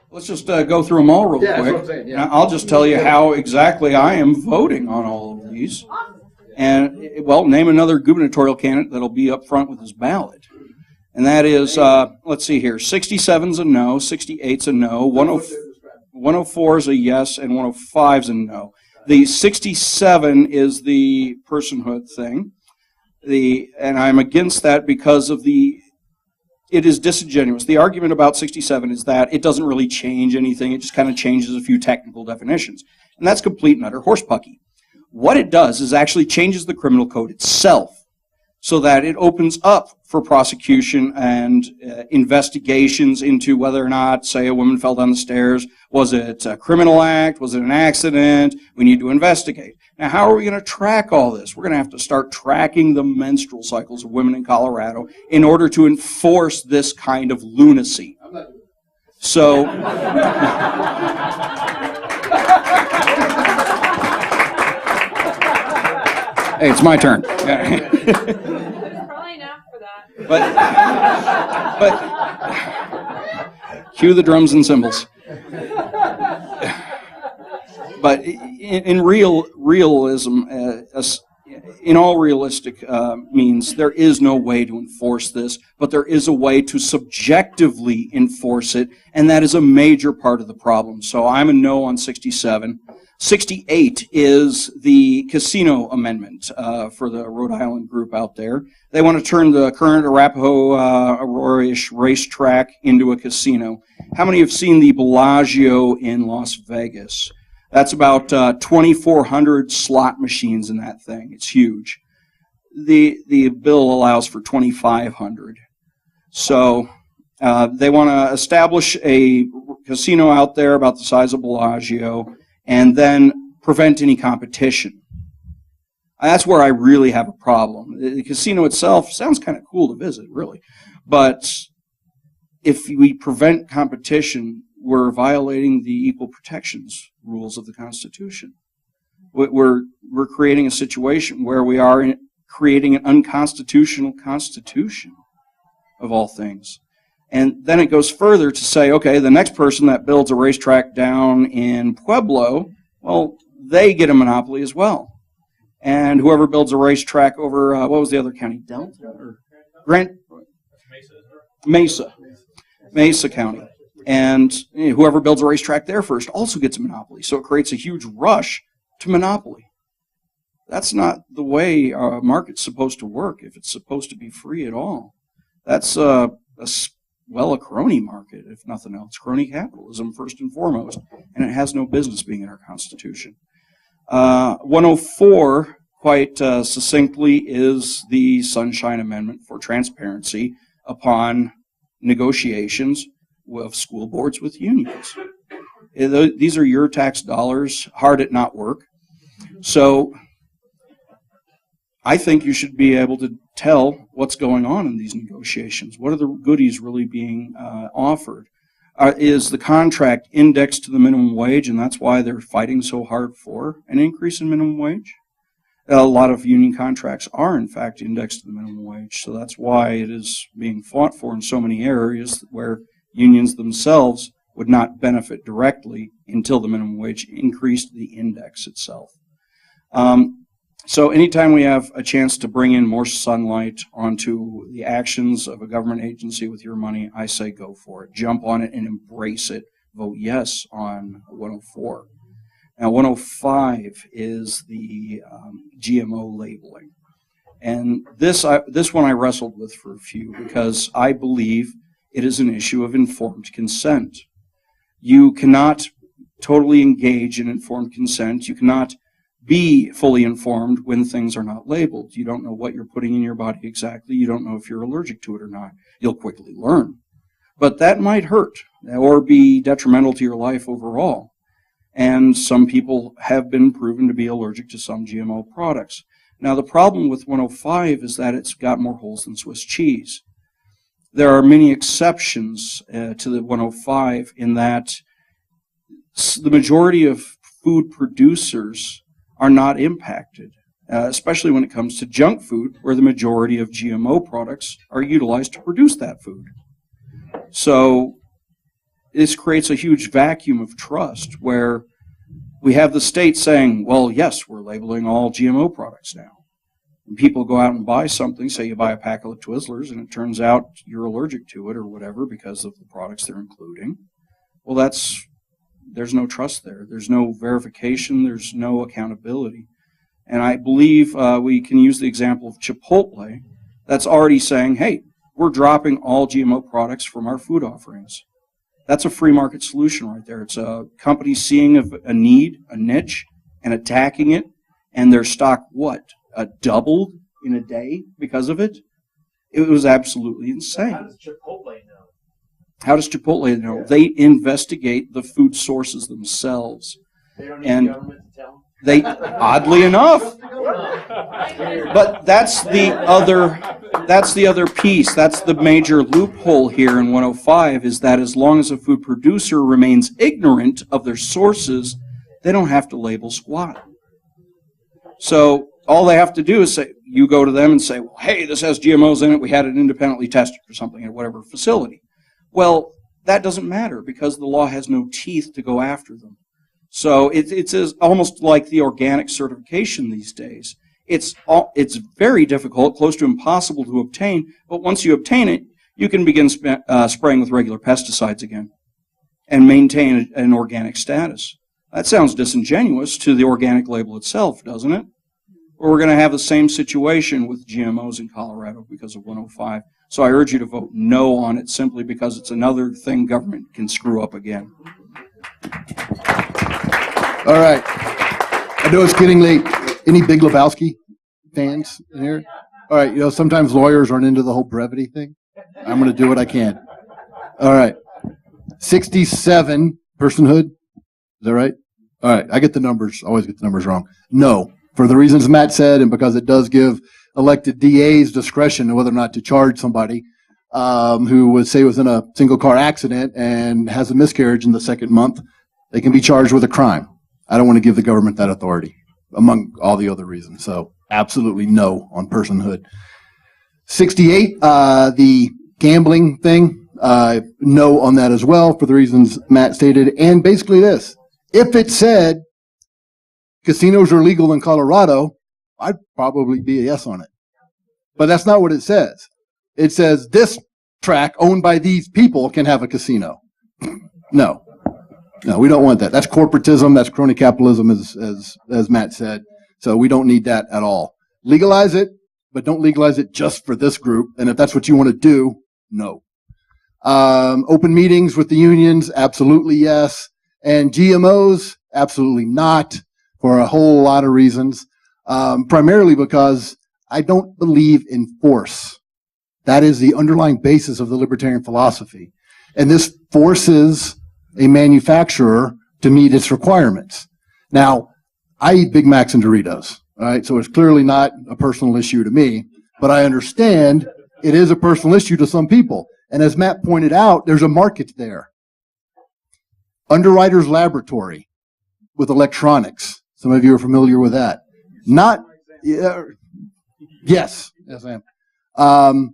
Let's just go through them all real quick. That's what I'm saying, yeah. I'll just tell you how exactly I am voting on all of these. And, well, name another gubernatorial candidate that'll be up front with his ballot. And that is, let's see here, 67's a no, 68's a no, 104 is a yes, and 105 is a no. The 67 is the personhood thing. And I'm against that because of it is disingenuous. The argument about 67 is that it doesn't really change anything. It just kind of changes a few technical definitions. And that's complete and utter horsepucky. What it does is actually changes the criminal code itself so that it opens up for prosecution and investigations into whether or not, say, a woman fell down the stairs. Was it a criminal act? Was it an accident? We need to investigate. Now, how are we going to track all this? We're going to have to start tracking the menstrual cycles of women in Colorado in order to enforce this kind of lunacy. So, hey, it's my turn. Probably enough for that. But cue the drums and cymbals. But in realism, in all realistic means, there is no way to enforce this, but there is a way to subjectively enforce it, and that is a major part of the problem. So I'm a no on 67. 68 is the casino amendment for the Rhode Island group out there. They want to turn the current Arapahoe Aurora-ish racetrack into a casino. How many have seen the Bellagio in Las Vegas? That's about 2,400 slot machines in that thing. It's huge. The bill allows for 2,500. So they want to establish a casino out there about the size of Bellagio and then prevent any competition. That's where I really have a problem. The casino itself sounds kind of cool to visit, really. But if we prevent competition, we're violating the equal protections rules of the Constitution. We're creating a situation where we are creating an unconstitutional constitution, of all things. And then it goes further to say, okay, the next person that builds a racetrack down in Pueblo, well, they get a monopoly as well. And whoever builds a racetrack over, what was the other county? Delta? Or Grant? Mesa County. And whoever builds a racetrack there first also gets a monopoly. So it creates a huge rush to monopoly. That's not the way a market's supposed to work if it's supposed to be free at all. That's a crony market, if nothing else. Crony capitalism, first and foremost. And it has no business being in our Constitution. 104, quite succinctly, is the Sunshine Amendment for transparency upon negotiations of school boards with unions. These are your tax dollars, hard at not work. So I think you should be able to tell what's going on in these negotiations. What are the goodies really being offered? Is the contract indexed to the minimum wage, and that's why they're fighting so hard for an increase in minimum wage? A lot of union contracts are, in fact, indexed to the minimum wage, so that's why it is being fought for in so many areas where unions themselves would not benefit directly until the minimum wage increased the index itself. So anytime we have a chance to bring in more sunlight onto the actions of a government agency with your money, I say go for it. Jump on it and embrace it. Vote yes on 104. Now 105 is the GMO labeling. And this one I wrestled with for a few because I believe it is an issue of informed consent. You cannot totally engage in informed consent. You cannot be fully informed when things are not labeled. You don't know what you're putting in your body exactly. You don't know if you're allergic to it or not. You'll quickly learn. But that might hurt or be detrimental to your life overall. And some people have been proven to be allergic to some GMO products. Now, the problem with 105 is that it's got more holes than Swiss cheese. There are many exceptions to the 105 in that the majority of food producers are not impacted, especially when it comes to junk food, where the majority of GMO products are utilized to produce that food. So this creates a huge vacuum of trust where we have the state saying, well, yes, we're labeling all GMO products now. And people go out and buy something, say you buy a pack of Twizzlers, and it turns out you're allergic to it or whatever because of the products they're including. Well, there's no trust there. There's no verification. There's no accountability. And I believe we can use the example of Chipotle that's already saying, hey, we're dropping all GMO products from our food offerings. That's a free market solution right there. It's a company seeing a need, a niche, and attacking it, and their stock, doubled in a day because of it? It was absolutely insane. How does Chipotle know? How does Chipotle know? Yeah. They investigate the food sources themselves. They don't need the government to tell them? They, oddly enough, but that's the other piece. That's the major loophole here in 105 is that as long as a food producer remains ignorant of their sources, they don't have to label squat. So all they have to do is say, you go to them and say, well, hey, this has GMOs in it. We had it independently tested or something at whatever facility. Well, that doesn't matter because the law has no teeth to go after them. So it's almost like the organic certification these days. It's very difficult, close to impossible to obtain, but once you obtain it, you can begin spraying with regular pesticides again and maintain an organic status. That sounds disingenuous to the organic label itself, doesn't it? Or we're going to have the same situation with GMOs in Colorado because of 105. So I urge you to vote no on it simply because it's another thing government can screw up again. All right. I know it's getting late. Any Big Lebowski fans in here? All right. Sometimes lawyers aren't into the whole brevity thing. I'm going to do what I can. All right. 67 personhood. Is that right? All right. I get the numbers. Always get the numbers wrong. No. For the reasons Matt said, and because it does give elected DAs discretion whether or not to charge somebody who was, say, was in a single car accident and has a miscarriage in the second month, they can be charged with a crime. I don't want to give the government that authority, among all the other reasons. So absolutely no on personhood. 68, the gambling thing, no on that as well for the reasons Matt stated. And basically this, if it said casinos are legal in Colorado, I'd probably be a yes on it. But that's not what it says. It says this tract owned by these people can have a casino. No. No, we don't want that. That's corporatism. That's crony capitalism, as Matt said. So we don't need that at all. Legalize it, but don't legalize it just for this group. And if that's what you want to do, no. Open meetings with the unions, absolutely yes. And GMOs, absolutely not, for a whole lot of reasons. Primarily because I don't believe in force. That is the underlying basis of the libertarian philosophy. And this forces a manufacturer to meet its requirements. Now, I eat Big Macs and Doritos, all right? So it's clearly not a personal issue to me, but I understand it is a personal issue to some people. And as Matt pointed out, there's a market there. Underwriter's Laboratory with electronics. Some of you are familiar with that. Yes, I am.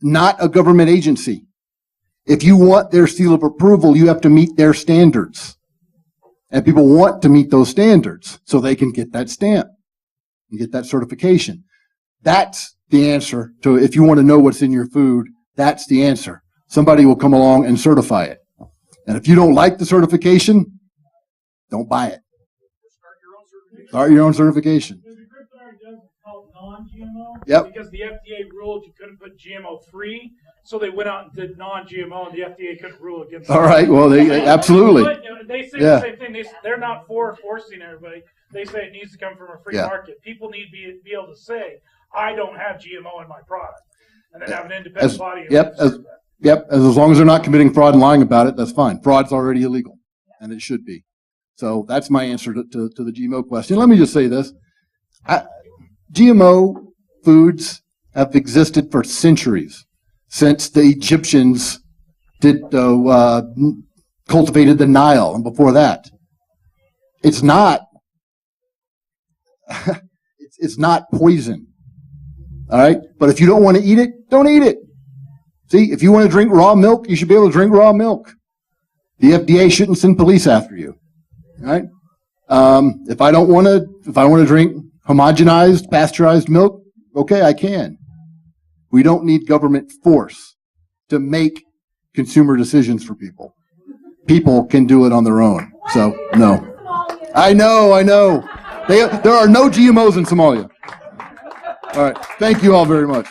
Not a government agency. If you want their seal of approval, you have to meet their standards. And people want to meet those standards so they can get that stamp and get that certification. That's the answer to, if you want to know what's in your food, that's the answer. Somebody will come along and certify it. And if you don't like the certification, don't buy it. Start your own certification. Non-GMO? Yep. Because the FDA ruled you couldn't put GMO free, so they went out and did non-GMO, and the FDA couldn't rule against it. All right, well, they absolutely. But, they say the same thing. They're not forcing everybody. They say it needs to come from a free market. People need to be able to say, I don't have GMO in my product, and then have an independent body. As long as they're not committing fraud and lying about it, that's fine. Fraud's already illegal, and it should be. So that's my answer to the GMO question. Let me just say this. GMO foods have existed for centuries, since the Egyptians cultivated the Nile, and before that. It's not poison. All right? But if you don't want to eat it, don't eat it. See, if you want to drink raw milk, you should be able to drink raw milk. The FDA shouldn't send police after you, right? If I want to drink homogenized, pasteurized milk, okay, I can. We don't need government force to make consumer decisions for people. People can do it on their own. So, no. I know. There are no GMOs in Somalia. All right. Thank you all very much.